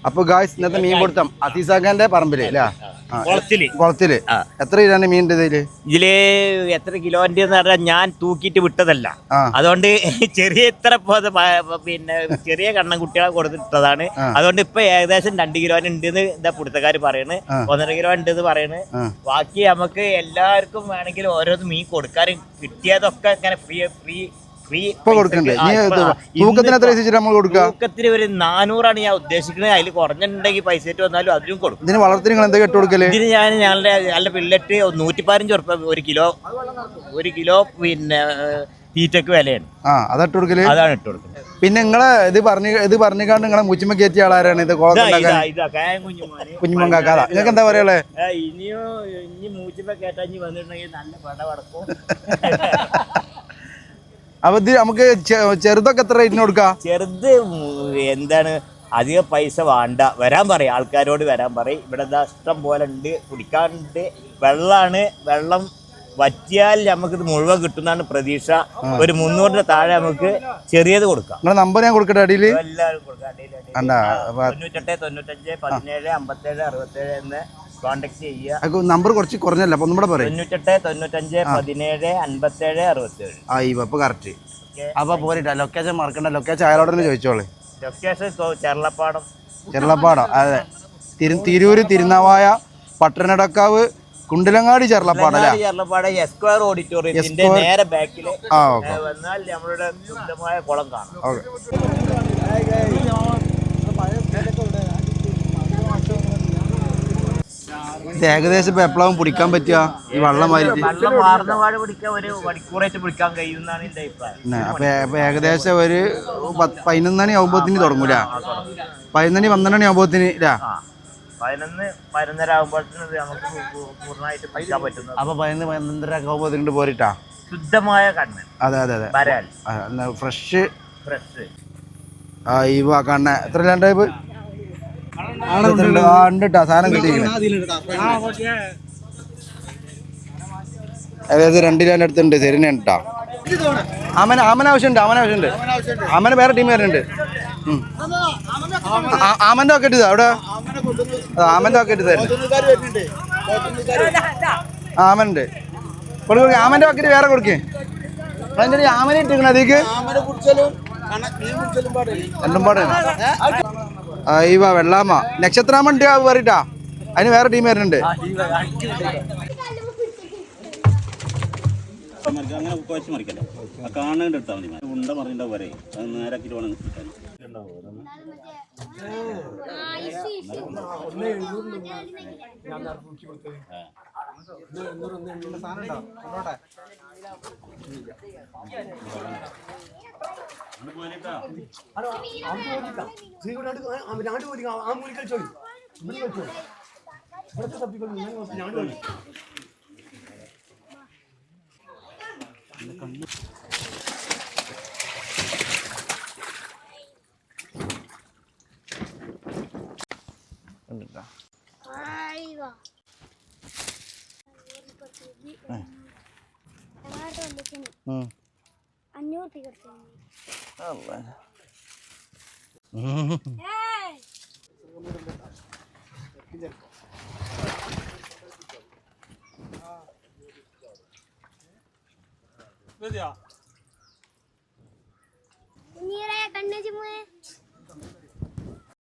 അപ്പൊ ഗായ്സ് ഇന്നത്തെ മീൻ കൊടുത്തം അസീസാഖാന്റെ പറമ്പില് അല്ലേ? കുളത്തില് എത്ര കിലോന്റെ മീൻ ഉണ്ട് ഇതില് എത്ര കിലോന്റെ പറഞ്ഞാൽ ഞാൻ തൂക്കിയിട്ട് വിട്ടതല്ല. അതുകൊണ്ട് ഇത്ര പിന്നെ ചെറിയ കണ്ണൻ കുട്ടികളെ കൊടുത്തിട്ടതാണ്. അതുകൊണ്ട് ഇപ്പൊ ഏകദേശം 2 കിലോ ഉണ്ടെന്ന് എന്താ പുടുത്തക്കാര് പറയണ്, 1.5 കിലോ ഉണ്ടെന്ന് പറയണ്. ബാക്കി നമുക്ക് എല്ലാവർക്കും വേണമെങ്കിൽ ഓരോന്ന് മീൻ കൊടുക്കാനും കിട്ടിയതൊക്കെ ഇങ്ങനെ ഫ്രീ തൂക്കത്തിന് ഒരു 400 ഞാൻ ഉദ്ദേശിക്കുന്നത്. അതിൽ കുറഞ്ഞിട്ടുണ്ടെങ്കിൽ പൈസ വന്നാലും അതിലും കൊടുക്കും. ഇതിന് വളർത്തിന് ഇതിന് ഞാൻ ഞങ്ങളുടെ നല്ല പിള്ളറ്റ് 115 ഉറുപ്പ 1 കിലോ പിന്നെ തീറ്റക്ക് വിലയാണ്. അതാണ് ഇട്ട് കൊടുക്കുന്നത്. പിന്നെ നിങ്ങളെ ഇത് പറഞ്ഞാണ്ട് നിങ്ങളെ മുച്ചിമ കയറ്റിയ ആളാരാണ് ഇത്? കുഞ്ഞുമങ്കാക്കാ നിങ്ങൾക്ക് എന്താ പറയാ? ഇനി മൂച്ചിമ കേട്ടാ വന്നിട്ടുണ്ടെങ്കിൽ നല്ല പട വടക്കും. അപ്പൊ ഇത് നമുക്ക് ചെറുതൊക്കെ എത്ര റേറ്റിന് കൊടുക്കാം? ചെറുത് എന്താണ് അധികം പൈസ വേണ്ട, വരാൻ പറയും, ആൾക്കാരോട് വരാൻ പറയും. ഇവിടെ ഇഷ്ടം പോലെ ഉണ്ട്, കുടിക്കാനുണ്ട്. വെള്ളം വറ്റിയാൽ നമുക്കിത് മുഴുവൻ കിട്ടുന്നതാണ് പ്രതീക്ഷ. ഒരു 300 താഴെ നമുക്ക് ചെറിയത് കൊടുക്കാം. നമ്പർ ഞാൻ കൊടുക്കട്ടെ അടിയിൽ? എല്ലാവരും കൊടുക്കാം. 98 95 17 57 67 എന്ന് കോൺടാക്ട് ചെയ്യുക. നമ്പർ കുറച്ച് കുറഞ്ഞല്ല, 98 95 17 57 67. ഇപ്പൊ കറക്റ്റ്. അപ്പൊ പോരിട്ടാ ലൊക്കേഷൻ മറക്കണ്ട. ലൊക്കേഷൻ അയാളോട് തന്നെ ചോദിച്ചോളൂ. ലൊക്കേഷൻ ചെർളപ്പാടം. അതെ, തിരൂര്, തിരുനാവായ, പട്ടണടക്കാവ്, കുണ്ടിലങ്ങാടി, ചെർളപ്പാട് എസ്ക്വയർ ഓഡിറ്റോറിയത്തിന്റെ നേരെ ബാക്കിൽ വന്നാൽ നമ്മളുടെ ശുദ്ധമായ കുളം കാണാം. ഏകദേശം ഇപ്പൊ എപ്പോഴും പിടിക്കാൻ പറ്റുക ഈ വെള്ളം ഒരു മണിക്കൂറായിട്ട് പിടിക്കാൻ കഴിയുന്നതാണ് എന്റെ അഭിപ്രായം. അപ്പൊ ഏകദേശം ഒരു 11 മണി ആകുമ്പോത്തിന് തുടങ്ങൂല? 11 മണി 12 മണി ആകുമ്പോത്തിന് 11 11:30 ആകുമ്പോഴത്തേന് നമുക്ക് പൂർണ്ണമായിട്ട് പിടിക്കാൻ പറ്റുന്നത്. അപ്പൊ 11 12:30 ആകുമ്പോത്തിന് പോരിട്ടാ ശുദ്ധമായ കണ്ണ്. അതെ ഫ്രഷ് കണ്ണ. എത്ര ടൈപ്പ് സാധനം കിട്ടിയിരിക്കുന്നത്? ഏകദേശം 2 കിലോന്റെ അടുത്തുണ്ട്. ശരിയാണ് കേട്ടാ. ആമന ആവശ്യമുണ്ട്. ആമന വേറെ ടീം വരുന്നുണ്ട്. ആമന്റെ ഒക്കെ ഇട്ടതാ അവിടെ. ആമന്റെ ഒക്കെ ഇട്ട് തരുന്നുണ്ട്. ആമനുണ്ട്. ആമന്റെ ഒക്കെ വേറെ കൊടുക്കേ. അതിന്റെ ആമന ഇട്ടിരിക്കണ അതിക്ക് രണ്ടും പാടാണ്. വെള്ളാമ നക്ഷത്രാമണ്ട് പറയട്ടാ. അതിന് വേറെ ടീം വരുന്നുണ്ട്. അങ്ങനെ കുഴച്ച് മറിക്കല്ലോ. കാണേണ്ട എടുത്താൽ മതി. ഉണ്ട മറിഞ്ഞ വരെ അത് നേരാക്കിട്ട് വേണം കിട്ടാൻ. കണ്ണു